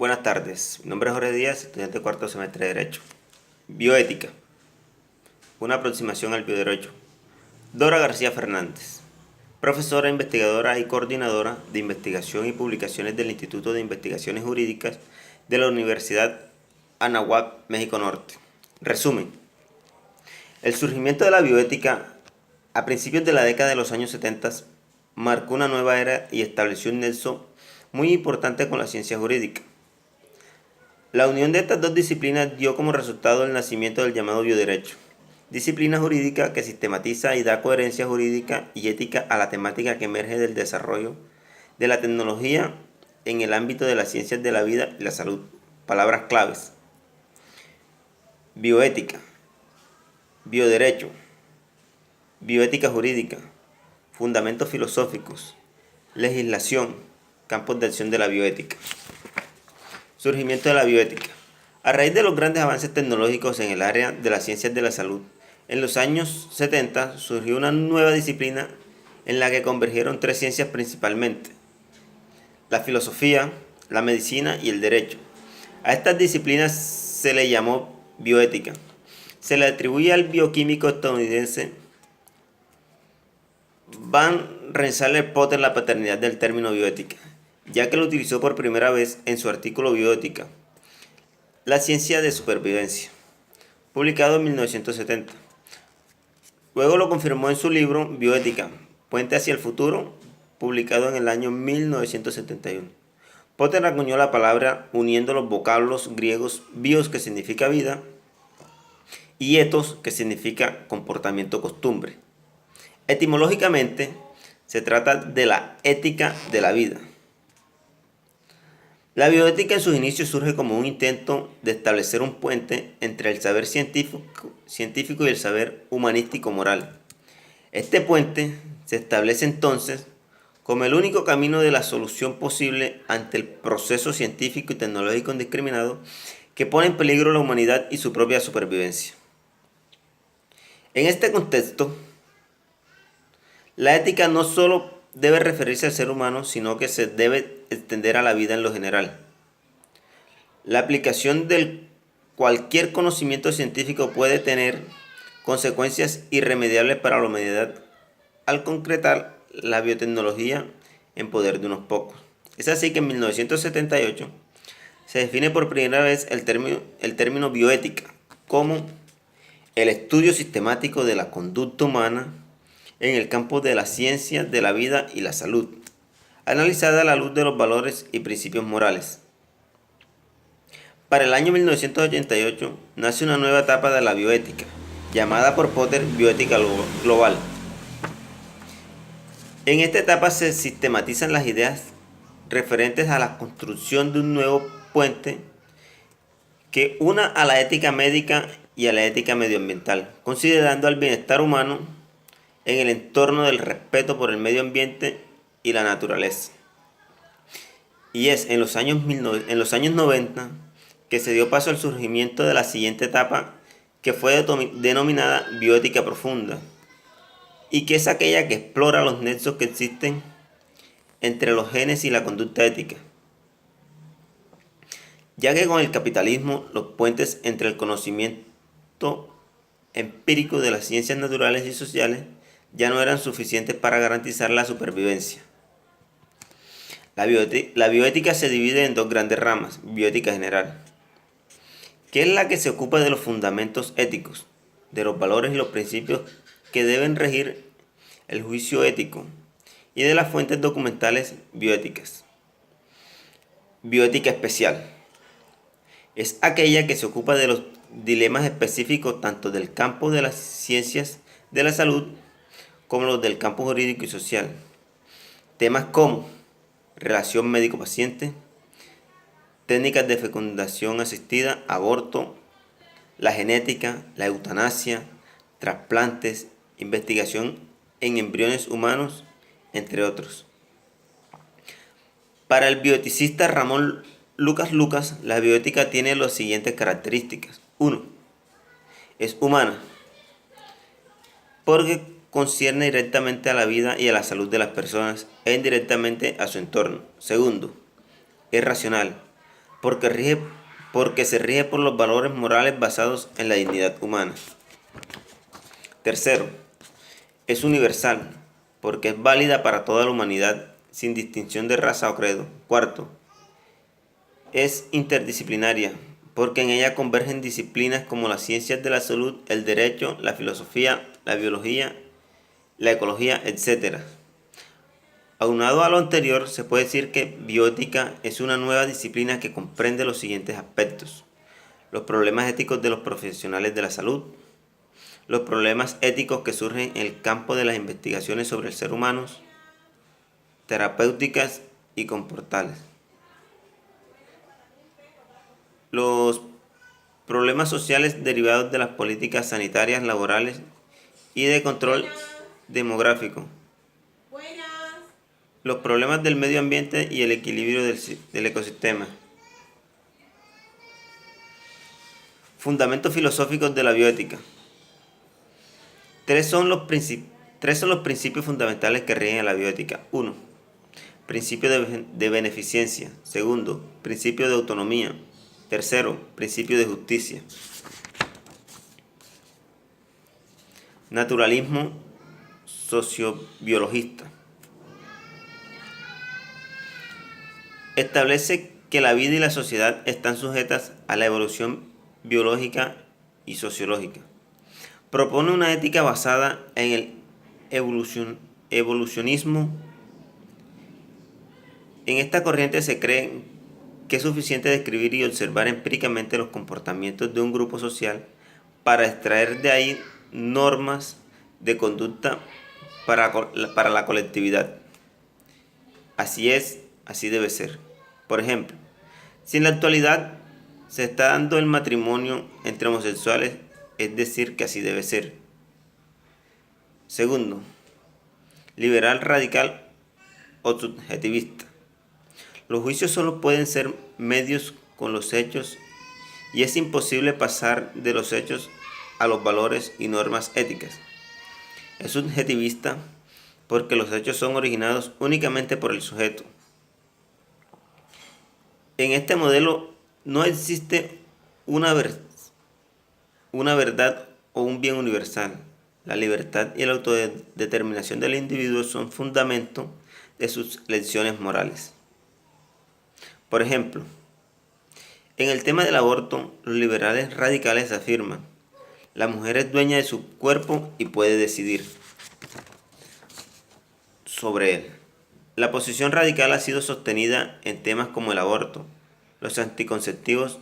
Buenas tardes, mi nombre es Jorge Díaz, estudiante de cuarto semestre de Derecho. Bioética, una aproximación al bioderecho. Dora García Fernández, profesora, investigadora y coordinadora de investigación y publicaciones del Instituto de Investigaciones Jurídicas de la Universidad Anáhuac, México Norte. Resumen, el surgimiento de la bioética a principios de la década de los años 70 marcó una nueva era y estableció un nexo muy importante con la ciencia jurídica. La unión de estas dos disciplinas dio como resultado el nacimiento del llamado bioderecho, disciplina jurídica que sistematiza y da coherencia jurídica y ética a la temática que emerge del desarrollo de la tecnología en el ámbito de las ciencias de la vida y la salud. Palabras claves: bioética, bioderecho, bioética jurídica, fundamentos filosóficos, legislación, campos de acción de la bioética. Surgimiento de la bioética. A raíz de los grandes avances tecnológicos en el área de las ciencias de la salud, en los años 70 surgió una nueva disciplina en la que convergieron tres ciencias principalmente: la filosofía, la medicina y el derecho. A estas disciplinas se le llamó bioética. Se le atribuye al bioquímico estadounidense Van Rensselaer-Potter la paternidad del término bioética, ya que lo utilizó por primera vez en su artículo Bioética, la ciencia de supervivencia, publicado en 1970. Luego lo confirmó en su libro Bioética, Puente hacia el futuro, publicado en el año 1971. Potter acuñó la palabra uniendo los vocablos griegos bios, que significa vida, y ethos, que significa comportamiento, costumbre. Etimológicamente, se trata de la ética de la vida. La bioética en sus inicios surge como un intento de establecer un puente entre el saber científico y el saber humanístico-moral. Este puente se establece entonces como el único camino de la solución posible ante el proceso científico y tecnológico indiscriminado que pone en peligro la humanidad y su propia supervivencia. En este contexto, la ética no solo debe referirse al ser humano, sino que se debe extender a la vida en lo general. La aplicación de cualquier conocimiento científico puede tener consecuencias irremediables para la humanidad al concretar la biotecnología en poder de unos pocos. Es así que en 1978 se define por primera vez el término bioética como el estudio sistemático de la conducta humana en el campo de las ciencias de la vida y la salud, analizada a la luz de los valores y principios morales. Para el año 1988 nace una nueva etapa de la bioética, llamada por Potter bioética global. En esta etapa se sistematizan las ideas referentes a la construcción de un nuevo puente que una a la ética médica y a la ética medioambiental, considerando al bienestar humano en el entorno del respeto por el medio ambiente y la naturaleza. Y es en los años 90 que se dio paso al surgimiento de la siguiente etapa, que fue denominada bioética profunda, y que es aquella que explora los nexos que existen entre los genes y la conducta ética, ya que con el capitalismo los puentes entre el conocimiento empírico de las ciencias naturales y sociales ya no eran suficientes para garantizar la supervivencia. La bioética se divide en dos grandes ramas: bioética general, que es la que se ocupa de los fundamentos éticos, de los valores y los principios que deben regir el juicio ético, y de las fuentes documentales bioéticas. Bioética especial es aquella que se ocupa de los dilemas específicos tanto del campo de las ciencias de la salud como los del campo jurídico y social. Temas como relación médico-paciente, técnicas de fecundación asistida, aborto, la genética, la eutanasia, trasplantes, investigación en embriones humanos, entre otros. Para el bioeticista Ramón Lucas, la bioética tiene las siguientes características. 1. Es humana, porque concierne directamente a la vida y a la salud de las personas e indirectamente a su entorno. Segundo, es racional, porque, porque se rige por los valores morales basados en la dignidad humana. Tercero, es universal, porque es válida para toda la humanidad sin distinción de raza o credo. Cuarto, es interdisciplinaria, porque en ella convergen disciplinas como las ciencias de la salud, el derecho, la filosofía, la biología, la ecología, etc. Aunado a lo anterior, se puede decir que bioética es una nueva disciplina que comprende los siguientes aspectos: los problemas éticos de los profesionales de la salud, los problemas éticos que surgen en el campo de las investigaciones sobre el ser humano, terapéuticas y comportales, los problemas sociales derivados de las políticas sanitarias, laborales y de control demográfico, los problemas del medio ambiente y el equilibrio del ecosistema. Fundamentos filosóficos de la bioética. Tres son los principios fundamentales que rigen a la bioética. 1. Principio de beneficencia. Segundo, principio de autonomía. Tercero, principio de justicia. Naturalismo sociobiologista. Establece que la vida y la sociedad están sujetas a la evolución biológica y sociológica. Propone una ética basada en el evolucionismo. En esta corriente se cree que es suficiente describir y observar empíricamente los comportamientos de un grupo social para extraer de ahí normas de conducta para la colectividad. Así es, así debe ser. Por ejemplo, si en la actualidad se está dando el matrimonio entre homosexuales, es decir que así debe ser. Segundo, liberal, radical o subjetivista. Los juicios solo pueden ser medios con los hechos y es imposible pasar de los hechos a los valores y normas éticas. Es subjetivista porque los hechos son originados únicamente por el sujeto. En este modelo no existe una verdad o un bien universal. La libertad y la autodeterminación del individuo son fundamento de sus lecciones morales. Por ejemplo, en el tema del aborto, los liberales radicales afirman: la mujer es dueña de su cuerpo y puede decidir sobre él. La posición radical ha sido sostenida en temas como el aborto, los anticonceptivos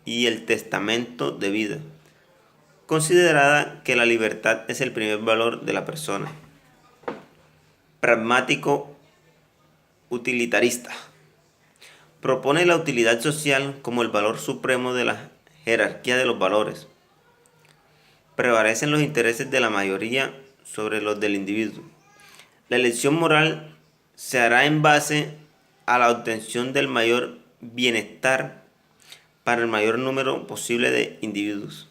y el testamento de vida, considerada que la libertad es el primer valor de la persona. Pragmático utilitarista. Propone la utilidad social como el valor supremo de la jerarquía de los valores. Prevalecen los intereses de la mayoría sobre los del individuo. La elección moral se hará en base a la obtención del mayor bienestar para el mayor número posible de individuos.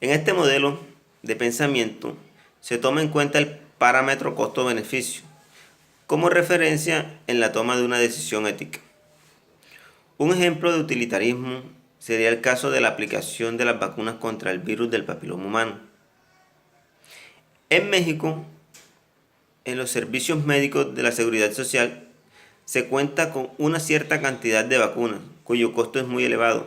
En este modelo de pensamiento se toma en cuenta el parámetro costo-beneficio como referencia en la toma de una decisión ética. Un ejemplo de utilitarismo sería el caso de la aplicación de las vacunas contra el virus del papiloma humano. En México, en los servicios médicos de la Seguridad Social, se cuenta con una cierta cantidad de vacunas, cuyo costo es muy elevado.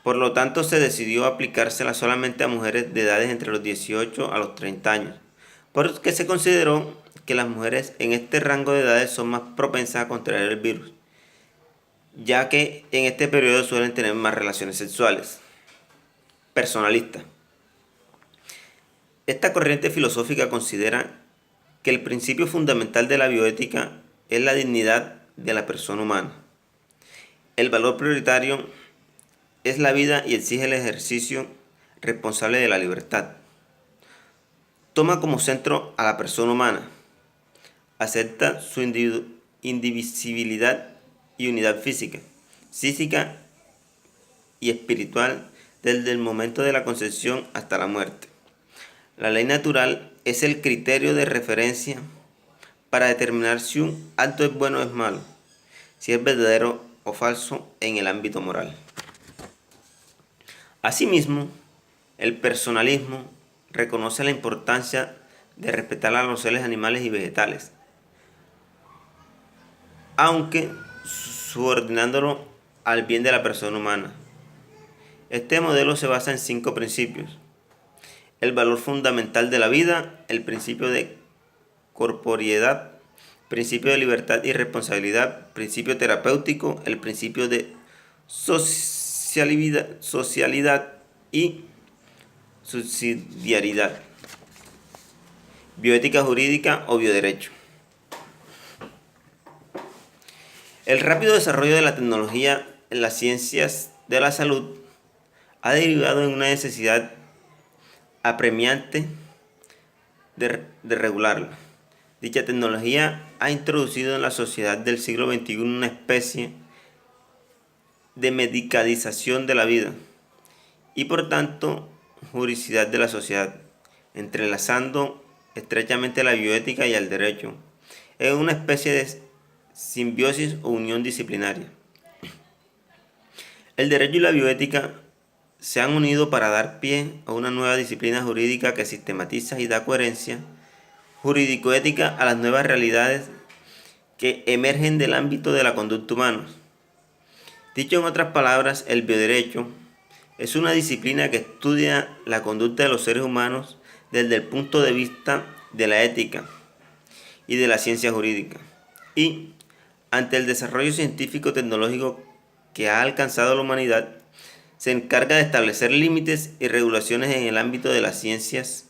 Por lo tanto, se decidió aplicársela solamente a mujeres de edades entre los 18 a los 30 años, porque se consideró que las mujeres en este rango de edades son más propensas a contraer el virus, ya que en este periodo suelen tener más relaciones sexuales. Personalista. Esta corriente filosófica considera que el principio fundamental de la bioética es la dignidad de la persona humana. El valor prioritario es la vida y exige el ejercicio responsable de la libertad. Toma como centro a la persona humana. Acepta su indivisibilidad y unidad física, psíquica y espiritual desde el momento de la concepción hasta la muerte. La ley natural es el criterio de referencia para determinar si un acto es bueno o es malo, si es verdadero o falso en el ámbito moral. Asimismo, el personalismo reconoce la importancia de respetar a los seres animales y vegetales, aunque subordinándolo al bien de la persona humana. Este modelo se basa en 5 principios: el valor fundamental de la vida, el principio de corporeidad, principio de libertad y responsabilidad, principio terapéutico, el principio de socialidad y subsidiariedad, bioética jurídica o bioderecho. El rápido desarrollo de la tecnología en las ciencias de la salud ha derivado en una necesidad apremiante de regularla. Dicha tecnología ha introducido en la sociedad del siglo XXI una especie de medicalización de la vida y por tanto juridicidad de la sociedad, entrelazando estrechamente la bioética y el derecho en una especie de simbiosis o unión disciplinaria. El derecho y la bioética se han unido para dar pie a una nueva disciplina jurídica que sistematiza y da coherencia jurídico-ética a las nuevas realidades que emergen del ámbito de la conducta humana. Dicho en otras palabras, el bioderecho es una disciplina que estudia la conducta de los seres humanos desde el punto de vista de la ética y de la ciencia jurídica. Y, ante el desarrollo científico-tecnológico que ha alcanzado la humanidad, se encarga de establecer límites y regulaciones en el ámbito de las ciencias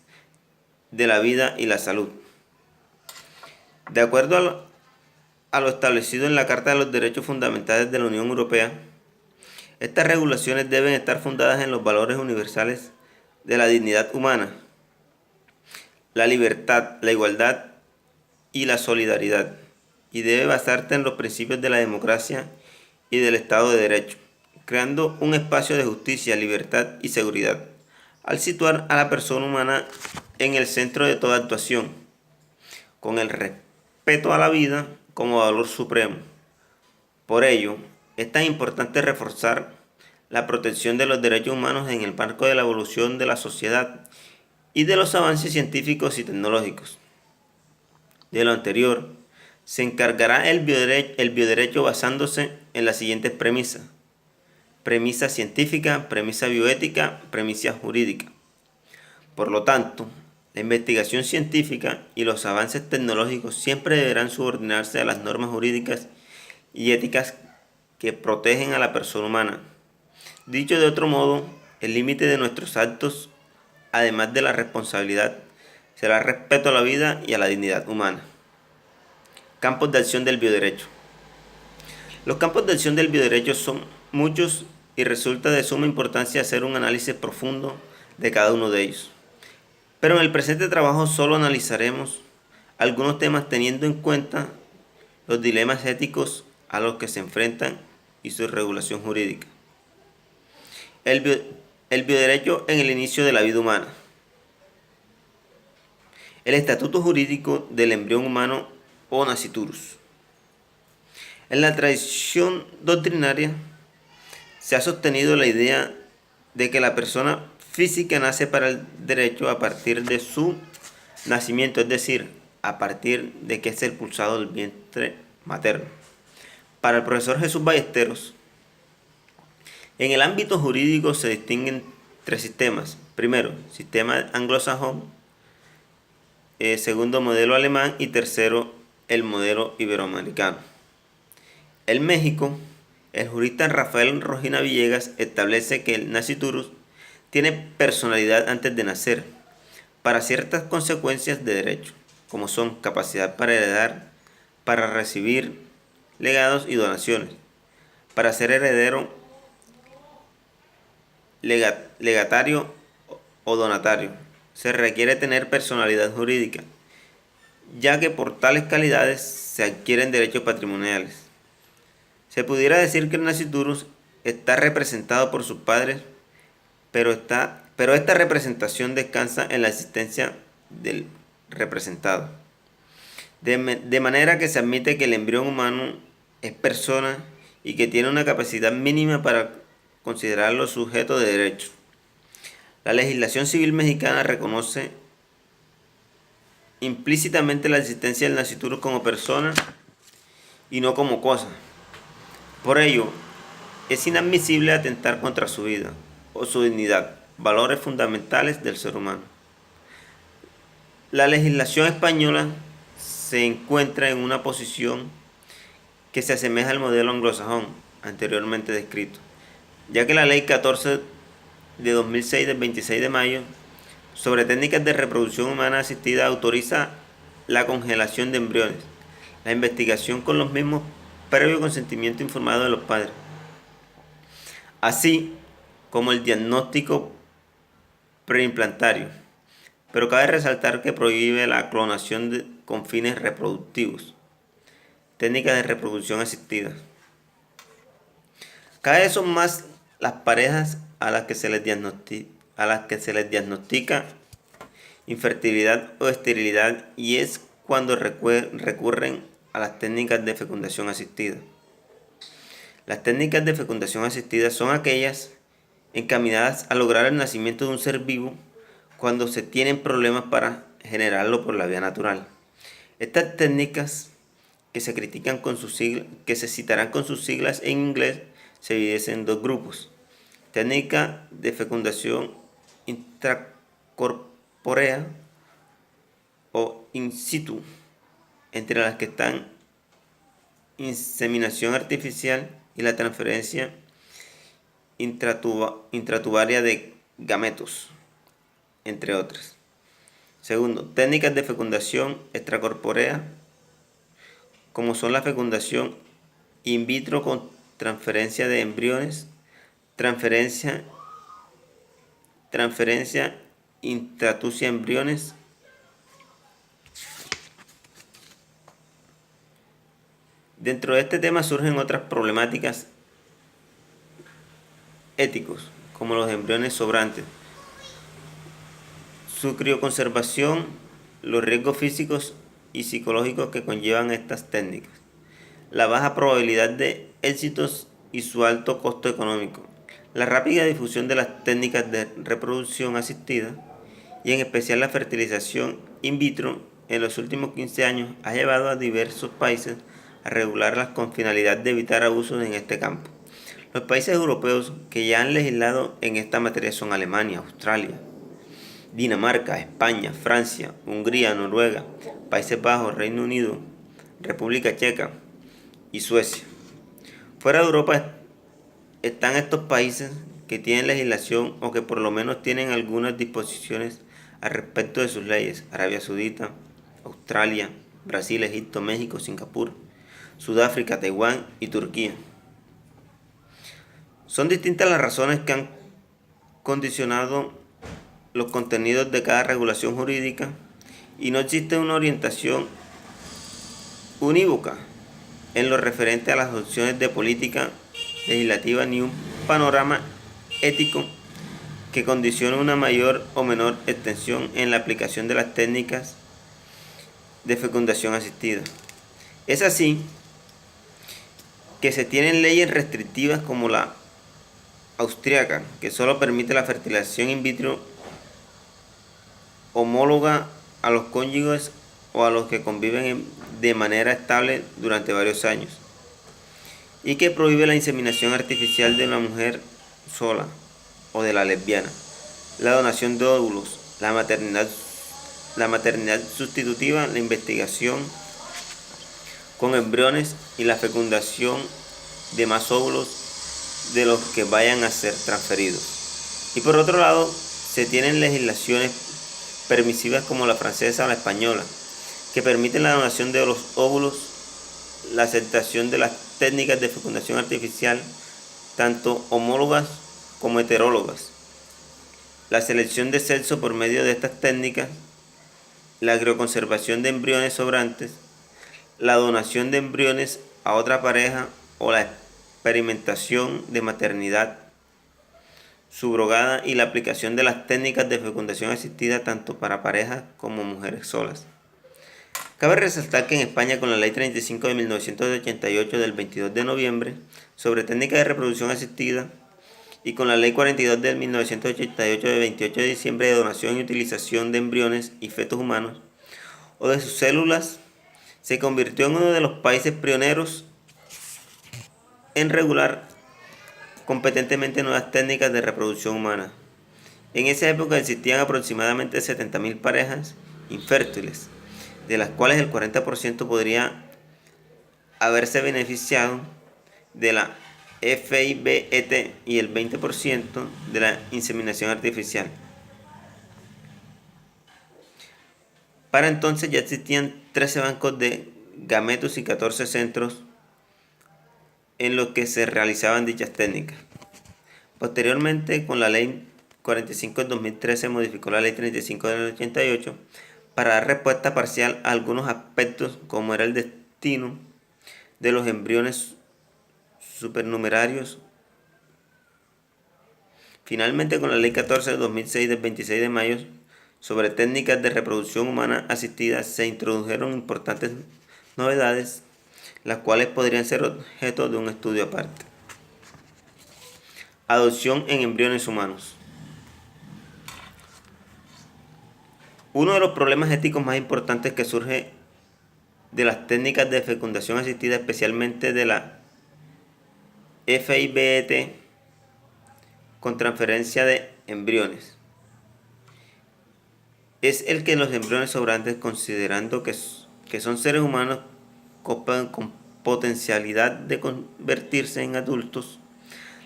de la vida y la salud. De acuerdo a lo establecido en la Carta de los Derechos Fundamentales de la Unión Europea, estas regulaciones deben estar fundadas en los valores universales de la dignidad humana, la libertad, la igualdad y la solidaridad, y debe basarse en los principios de la democracia y del Estado de Derecho, creando un espacio de justicia, libertad y seguridad, al situar a la persona humana en el centro de toda actuación, con el respeto a la vida como valor supremo. Por ello, es tan importante reforzar la protección de los derechos humanos en el marco de la evolución de la sociedad y de los avances científicos y tecnológicos. De lo anterior, se encargará el bioderecho basándose en las siguientes premisas: premisa científica, premisa bioética, premisa jurídica. Por lo tanto, la investigación científica y los avances tecnológicos siempre deberán subordinarse a las normas jurídicas y éticas que protegen a la persona humana. Dicho de otro modo, el límite de nuestros actos, además de la responsabilidad, será el respeto a la vida y a la dignidad humana. Campos de acción del bioderecho. Los campos de acción del bioderecho son muchos y resulta de suma importancia hacer un análisis profundo de cada uno de ellos. Pero en el presente trabajo solo analizaremos algunos temas teniendo en cuenta los dilemas éticos a los que se enfrentan y su regulación jurídica. El bioderecho en el inicio de la vida humana. El estatuto jurídico del embrión humano o nasciturus. En la tradición doctrinaria se ha sostenido la idea de que la persona física nace para el derecho a partir de su nacimiento, es decir, a partir de que es expulsado del vientre materno. Para el profesor Jesús Ballesteros, en el ámbito jurídico se distinguen 3 sistemas. Primero, sistema anglosajón, segundo, modelo alemán y tercero, el modelo iberoamericano. En México, el jurista Rafael Rojina Villegas establece que el nasciturus tiene personalidad antes de nacer, para ciertas consecuencias de derecho, como son capacidad para heredar, para recibir legados y donaciones, para ser heredero, legatario o donatario. Se requiere tener personalidad jurídica, ya que por tales calidades se adquieren derechos patrimoniales. Se pudiera decir que el nasciturus está representado por sus padres, pero esta representación descansa en la existencia del representado. De manera que se admite que el embrión humano es persona y que tiene una capacidad mínima para considerarlo sujeto de derecho. La legislación civil mexicana reconoce implícitamente la existencia del nasciturus como persona y no como cosa. Por ello, es inadmisible atentar contra su vida o su dignidad, valores fundamentales del ser humano. La legislación española se encuentra en una posición que se asemeja al modelo anglosajón anteriormente descrito, ya que la Ley 14 de 2006 del 26 de mayo sobre técnicas de reproducción humana asistida autoriza la congelación de embriones, la investigación con los mismos previo consentimiento informado de los padres, así como el diagnóstico preimplantario, pero cabe resaltar que prohíbe la clonación con fines reproductivos, técnicas de reproducción asistida. Cada vez son más las parejas a las que se les diagnostica infertilidad o esterilidad, y es cuando recurren a las técnicas de fecundación asistida. Las técnicas de fecundación asistida son aquellas encaminadas a lograr el nacimiento de un ser vivo cuando se tienen problemas para generarlo por la vía natural. Estas técnicas, que se citarán con sus siglas en inglés, se dividen en dos grupos: técnica de fecundación intracorpórea o in situ, entre las que están inseminación artificial y la transferencia intratubaria de gametos, entre otras. Segundo, técnicas de fecundación extracorpórea, como son la fecundación in vitro con transferencia de embriones, transferencia intratucia embriones, Dentro de este tema surgen otras problemáticas éticos, como los embriones sobrantes, su crioconservación, los riesgos físicos y psicológicos que conllevan estas técnicas, la baja probabilidad de éxitos y su alto costo económico, la rápida difusión de las técnicas de reproducción asistida y en especial la fertilización in vitro en los últimos 15 años ha llevado a diversos países a regularlas con finalidad de evitar abusos en este campo. Los países europeos que ya han legislado en esta materia son Alemania, Australia, Dinamarca, España, Francia, Hungría, Noruega, Países Bajos, Reino Unido, República Checa y Suecia. Fuera de Europa están estos países que tienen legislación o que por lo menos tienen algunas disposiciones al respecto de sus leyes: Arabia Saudita, Australia, Brasil, Egipto, México, Singapur, Sudáfrica, Taiwán y Turquía. Son distintas las razones que han condicionado los contenidos de cada regulación jurídica y no existe una orientación unívoca en lo referente a las opciones de política legislativa ni un panorama ético que condicione una mayor o menor extensión en la aplicación de las técnicas de fecundación asistida. Es así que se tienen leyes restrictivas como la austríaca, que solo permite la fertilización in vitro homóloga a los cónyuges o a los que conviven de manera estable durante varios años, y que prohíbe la inseminación artificial de una mujer sola o de la lesbiana, la donación de óvulos, la maternidad sustitutiva, la investigación con embriones y la fecundación de más óvulos de los que vayan a ser transferidos. Y por otro lado, se tienen legislaciones permisivas como la francesa o la española, que permiten la donación de los óvulos, la aceptación de las técnicas de fecundación artificial, tanto homólogas como heterólogas, la selección de sexo por medio de estas técnicas, la crioconservación de embriones sobrantes, la donación de embriones a otra pareja o la experimentación de maternidad subrogada y la aplicación de las técnicas de fecundación asistida tanto para parejas como mujeres solas. Cabe resaltar que en España, con la Ley 35 de 1988 del 22 de noviembre sobre técnicas de reproducción asistida y con la Ley 42 de 1988 de 28 de diciembre de donación y utilización de embriones y fetos humanos o de sus células, se convirtió en uno de los países pioneros en regular competentemente nuevas técnicas de reproducción humana. En esa época existían aproximadamente 70.000 parejas infértiles, de las cuales el 40% podría haberse beneficiado de la FIVET y el 20% de la inseminación artificial. Para entonces ya existían 13 bancos de gametos y 14 centros en los que se realizaban dichas técnicas. Posteriormente, con la Ley 45 del 2013 se modificó la Ley 35 del 88 para dar respuesta parcial a algunos aspectos, como era el destino de los embriones supernumerarios. Finalmente, con la Ley 14 del 2006 del 26 de mayo sobre técnicas de reproducción humana asistida, se introdujeron importantes novedades, las cuales podrían ser objeto de un estudio aparte. Adopción en embriones humanos. Uno de los problemas éticos más importantes que surge de las técnicas de fecundación asistida, especialmente de la FIVET con transferencia de embriones, es el que los embriones sobrantes, considerando que son seres humanos con potencialidad de convertirse en adultos,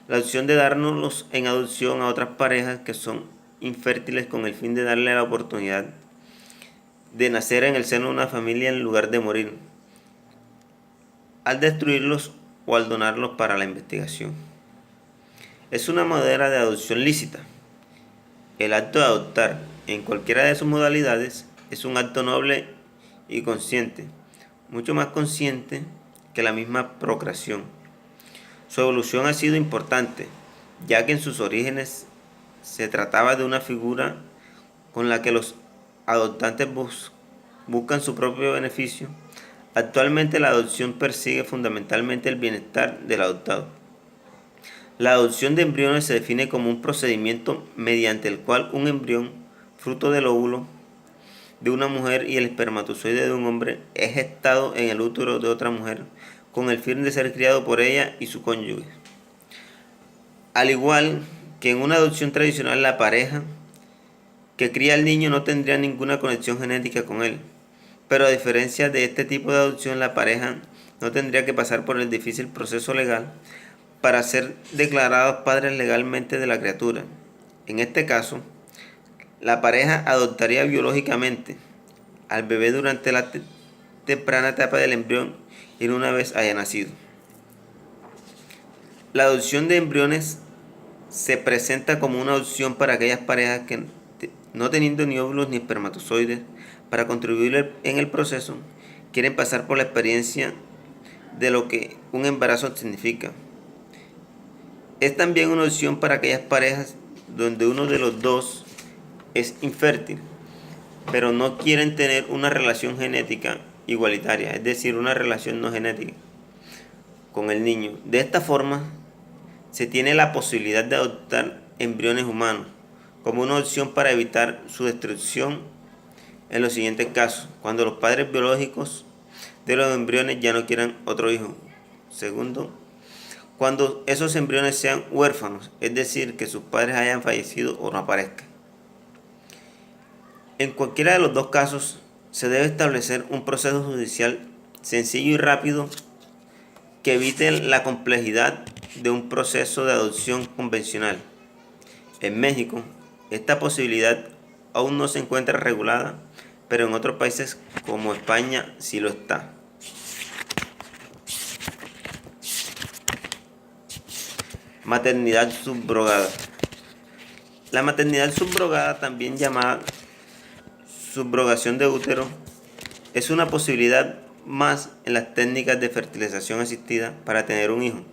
la opción de darnos en adopción a otras parejas que son infértiles con el fin de darle la oportunidad de nacer en el seno de una familia en lugar de morir al destruirlos o al donarlos para la investigación. Es una manera de adopción lícita. El acto de adoptar, en cualquiera de sus modalidades, es un acto noble y consciente, mucho más consciente que la misma procreación. Su evolución ha sido importante, ya que en sus orígenes se trataba de una figura con la que los adoptantes buscan su propio beneficio. Actualmente la adopción persigue fundamentalmente el bienestar del adoptado. La adopción de embriones se define como un procedimiento mediante el cual un embrión, fruto del óvulo de una mujer y el espermatozoide de un hombre, es gestado en el útero de otra mujer con el fin de ser criado por ella y su cónyuge. Al igual que en una adopción tradicional, la pareja que cría al niño no tendría ninguna conexión genética con él, pero a diferencia de este tipo de adopción, la pareja no tendría que pasar por el difícil proceso legal para ser declarados padres legalmente de la criatura. En este caso, la pareja adoptaría biológicamente al bebé durante la temprana etapa del embrión y no una vez haya nacido. La adopción de embriones se presenta como una opción para aquellas parejas que, no teniendo ni óvulos ni espermatozoides para contribuir en el proceso, quieren pasar por la experiencia de lo que un embarazo significa. Es también una opción para aquellas parejas donde uno de los dos es infértil, pero no quieren tener una relación genética igualitaria, es decir, una relación no genética con el niño. De esta forma, se tiene la posibilidad de adoptar embriones humanos como una opción para evitar su destrucción en los siguientes casos: cuando los padres biológicos de los embriones ya no quieran otro hijo. Segundo, cuando esos embriones sean huérfanos, es decir, que sus padres hayan fallecido o no aparezcan. En cualquiera de los dos casos, se debe establecer un proceso judicial sencillo y rápido que evite la complejidad de un proceso de adopción convencional. En México, esta posibilidad aún no se encuentra regulada, pero en otros países como España sí lo está. Maternidad subrogada. La maternidad subrogada, también llamada subrogación de útero, es una posibilidad más en las técnicas de fertilización asistida para tener un hijo,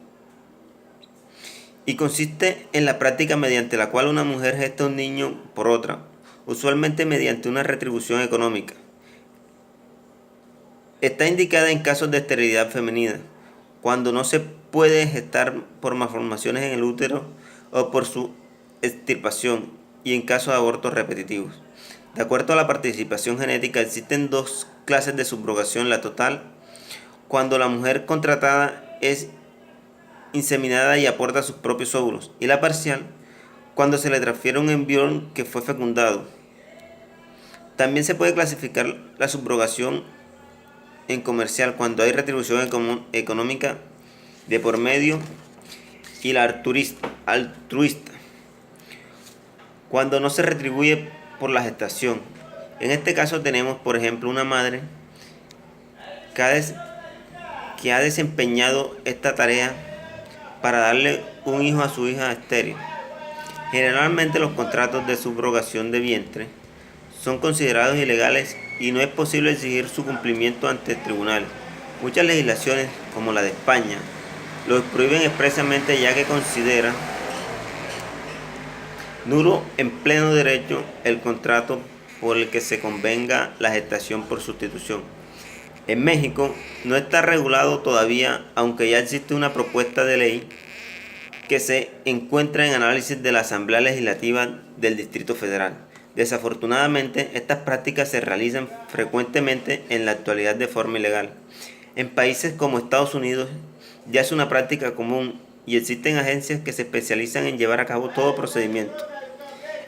y consiste en la práctica mediante la cual una mujer gesta un niño por otra, usualmente mediante una retribución económica. Está indicada en casos de esterilidad femenina, cuando no se puede gestar por malformaciones en el útero o por su extirpación, y en casos de abortos repetitivos. De acuerdo a la participación genética, existen dos clases de subrogación: la total, cuando la mujer contratada es inseminada y aporta sus propios óvulos, y la parcial, cuando se le transfiere un embrión que fue fecundado. También se puede clasificar la subrogación en comercial, cuando hay retribución económica de por medio, y la altruista, cuando no se retribuye por la gestación. En este caso tenemos, por ejemplo, una madre que ha desempeñado esta tarea para darle un hijo a su hija estéril. Generalmente los contratos de subrogación de vientre son considerados ilegales y no es posible exigir su cumplimiento ante el tribunal. Muchas legislaciones, como la de España, los prohíben expresamente, ya que considera nulo en pleno derecho el contrato por el que se convenga la gestación por sustitución. En México no está regulado todavía, aunque ya existe una propuesta de ley que se encuentra en análisis de la Asamblea Legislativa del Distrito Federal. Desafortunadamente, estas prácticas se realizan frecuentemente en la actualidad de forma ilegal. En países como Estados Unidos ya es una práctica común y existen agencias que se especializan en llevar a cabo todo procedimiento.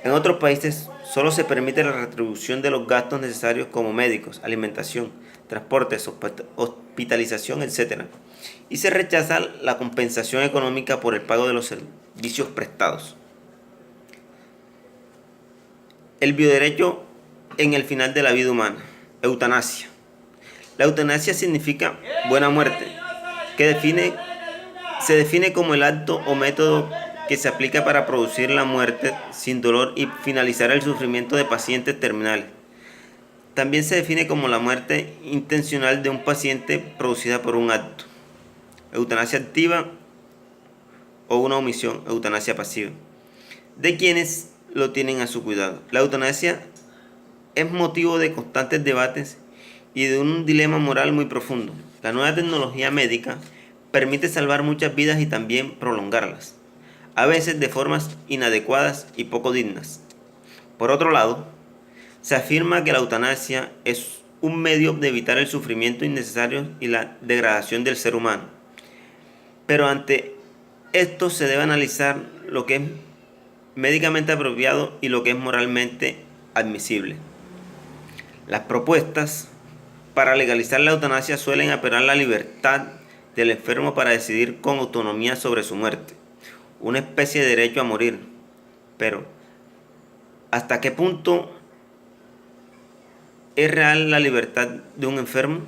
En otros países solo se permite la retribución de los gastos necesarios como médicos, alimentación, transportes, hospitalización, etc. Y se rechaza la compensación económica por el pago de los servicios prestados. El bioderecho en el final de la vida humana. Eutanasia. La eutanasia significa buena muerte, que se define como el acto o método que se aplica para producir la muerte sin dolor y finalizar el sufrimiento de pacientes terminales. También se define como la muerte intencional de un paciente producida por un acto. Eutanasia activa o una omisión, eutanasia pasiva, de quienes lo tienen a su cuidado. La eutanasia es motivo de constantes debates y de un dilema moral muy profundo. La nueva tecnología médica permite salvar muchas vidas y también prolongarlas, a veces de formas inadecuadas y poco dignas. Por otro lado, se afirma que la eutanasia es un medio de evitar el sufrimiento innecesario y la degradación del ser humano. Pero ante esto se debe analizar lo que es médicamente apropiado y lo que es moralmente admisible. Las propuestas para legalizar la eutanasia suelen apelar a la libertad del enfermo para decidir con autonomía sobre su muerte, una especie de derecho a morir. Pero, ¿hasta qué punto es real la libertad de un enfermo?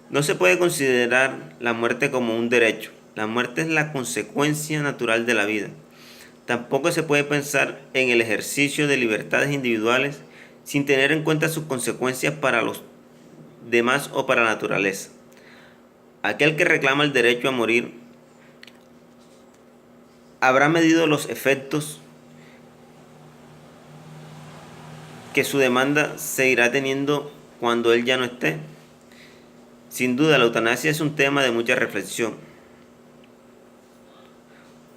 No se puede considerar la muerte como un derecho. La muerte es la consecuencia natural de la vida. Tampoco se puede pensar en el ejercicio de libertades individuales sin tener en cuenta sus consecuencias para los demás o para la naturaleza. Aquel que reclama el derecho a morir habrá medido los efectos que su demanda seguirá teniendo cuando él ya no esté. Sin duda, la eutanasia es un tema de mucha reflexión.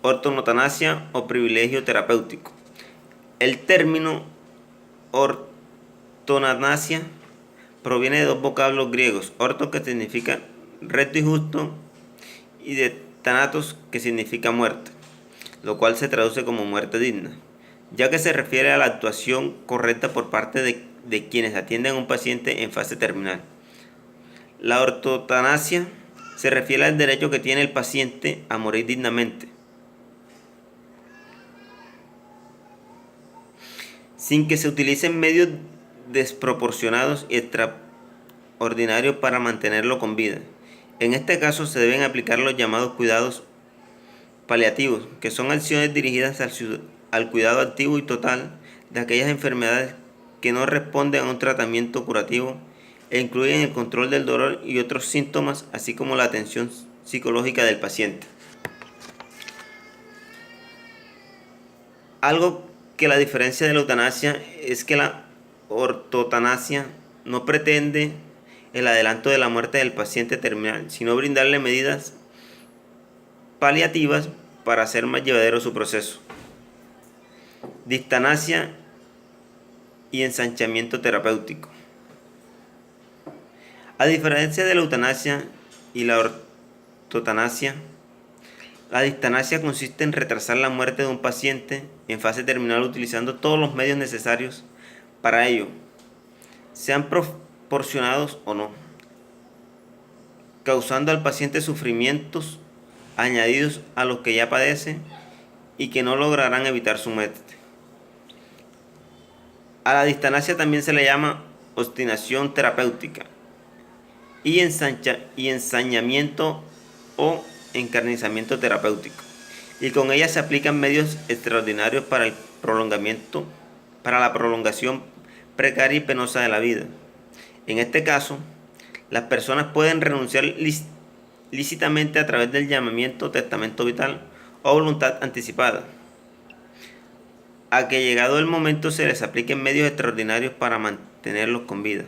Ortoeutanasia o privilegio terapéutico. El término ortoeutanasia proviene de dos vocablos griegos: orto, que significa recto y justo, y de thanatos, que significa muerte, lo cual se traduce como muerte digna, ya que se refiere a la actuación correcta por parte de quienes atienden a un paciente en fase terminal. La ortoeutanasia se refiere al derecho que tiene el paciente a morir dignamente, sin que se utilicen medios desproporcionados y extraordinarios para mantenerlo con vida. En este caso se deben aplicar los llamados cuidados paliativos, que son acciones dirigidas al cuidado activo y total de aquellas enfermedades que no responden a un tratamiento curativo e incluyen el control del dolor y otros síntomas, así como la atención psicológica del paciente. Algo que la diferencia de la eutanasia es que la ortoeutanasia no pretende el adelanto de la muerte del paciente terminal, sino brindarle medidas paliativas para hacer más llevadero su proceso. Distanasia y ensanchamiento terapéutico. A diferencia de la eutanasia y la ortotanasia, la distanasia consiste en retrasar la muerte de un paciente en fase terminal utilizando todos los medios necesarios para ello, sean proporcionados o no, causando al paciente sufrimientos añadidos a los que ya padece y que no lograrán evitar su muerte. A la distanasia también se le llama obstinación terapéutica y ensañamiento o encarnizamiento terapéutico, y con ella se aplican medios extraordinarios para la prolongación precaria y penosa de la vida. En este caso, las personas pueden renunciar lícitamente a través del llamamiento testamento vital o voluntad anticipada, a que llegado el momento se les apliquen medios extraordinarios para mantenerlos con vida.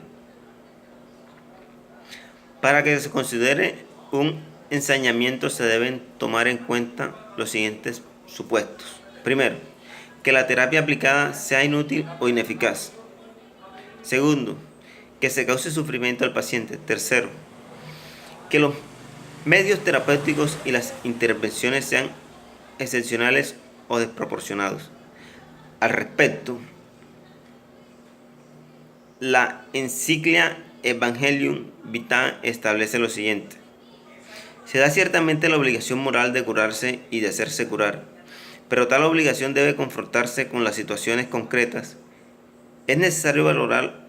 Para que se considere un ensañamiento se deben tomar en cuenta los siguientes supuestos. Primero, que la terapia aplicada sea inútil o ineficaz. Segundo, que se cause sufrimiento al paciente. Tercero, que los medios terapéuticos y las intervenciones sean excepcionales o desproporcionados. Al respecto, la encíclica Evangelium Vitae establece lo siguiente: se da ciertamente la obligación moral de curarse y de hacerse curar, pero tal obligación debe confrontarse con las situaciones concretas. Es necesario valorar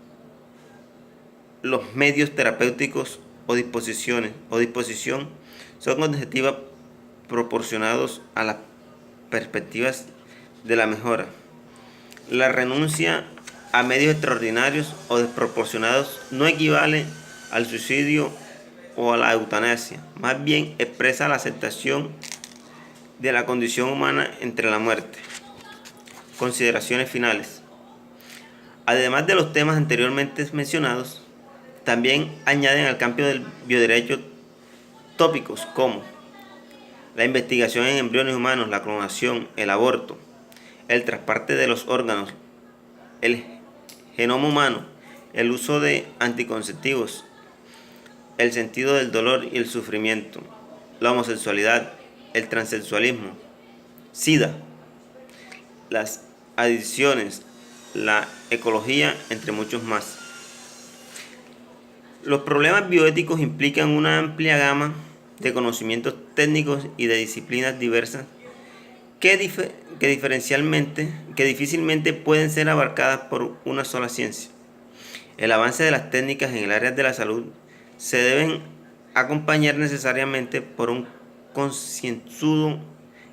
los medios terapéuticos o disposición son objetivos proporcionados a las perspectivas de la mejora. La renuncia a medios extraordinarios o desproporcionados no equivale al suicidio o a la eutanasia, más bien expresa la aceptación de la condición humana entre la muerte. Consideraciones finales. Además de los temas anteriormente mencionados, también añaden al campo del bioderecho tópicos como la investigación en embriones humanos, la clonación, el aborto, el trasplante de los órganos, el genoma humano, el uso de anticonceptivos, el sentido del dolor y el sufrimiento, la homosexualidad, el transexualismo, SIDA, las adicciones, la ecología, entre muchos más. Los problemas bioéticos implican una amplia gama de conocimientos técnicos y de disciplinas diversas que difícilmente pueden ser abarcadas por una sola ciencia. El avance de las técnicas en el área de la salud se deben acompañar necesariamente por un concienzudo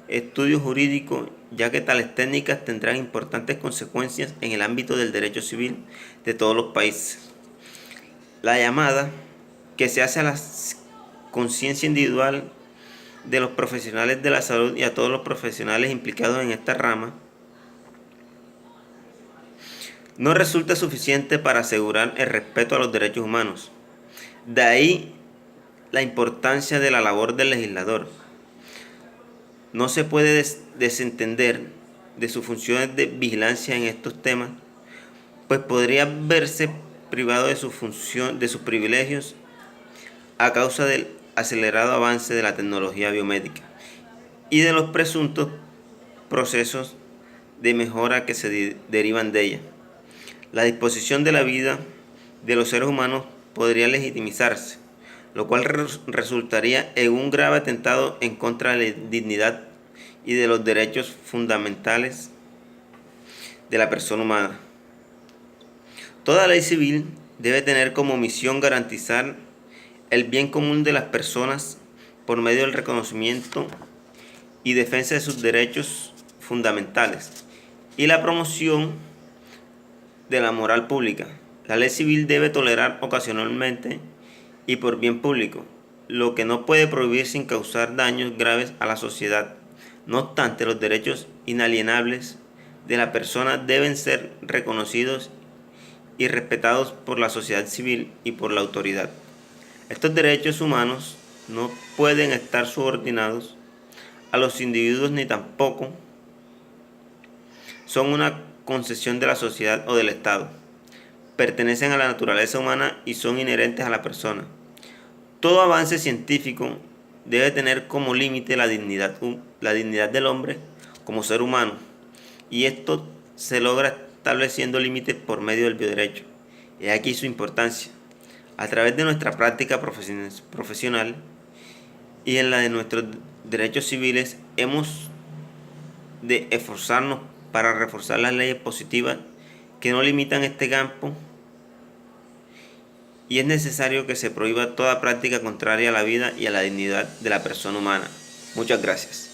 estudio jurídico, ya que tales técnicas tendrán importantes consecuencias en el ámbito del derecho civil de todos los países. La llamada que se hace a la conciencia individual de los profesionales de la salud y a todos los profesionales implicados en esta rama no resulta suficiente para asegurar el respeto a los derechos humanos. De ahí la importancia de la labor del legislador. No se puede desentender de sus funciones de vigilancia en estos temas, pues podría verse privado de sus privilegios a causa del acelerado avance de la tecnología biomédica y de los presuntos procesos de mejora que se derivan de ella. La disposición de la vida de los seres humanos podría legitimizarse, lo cual resultaría en un grave atentado en contra de la dignidad y de los derechos fundamentales de la persona humana. Toda ley civil debe tener como misión garantizar el bien común de las personas por medio del reconocimiento y defensa de sus derechos fundamentales y la promoción de la moral pública. La ley civil debe tolerar ocasionalmente y por bien público lo que no puede prohibir sin causar daños graves a la sociedad. No obstante, los derechos inalienables de la persona deben ser reconocidos y respetados por la sociedad civil y por la autoridad. Estos derechos humanos no pueden estar subordinados a los individuos ni tampoco son una concesión de la sociedad o del Estado. Pertenecen a la naturaleza humana y son inherentes a la persona. Todo avance científico debe tener como límite la dignidad del hombre como ser humano, y esto se logra estableciendo límites por medio del bioderecho. Y aquí su importancia. A través de nuestra práctica profesional y en la de nuestros derechos civiles, hemos de esforzarnos para reforzar las leyes positivas que no limitan este campo, y es necesario que se prohíba toda práctica contraria a la vida y a la dignidad de la persona humana. Muchas gracias.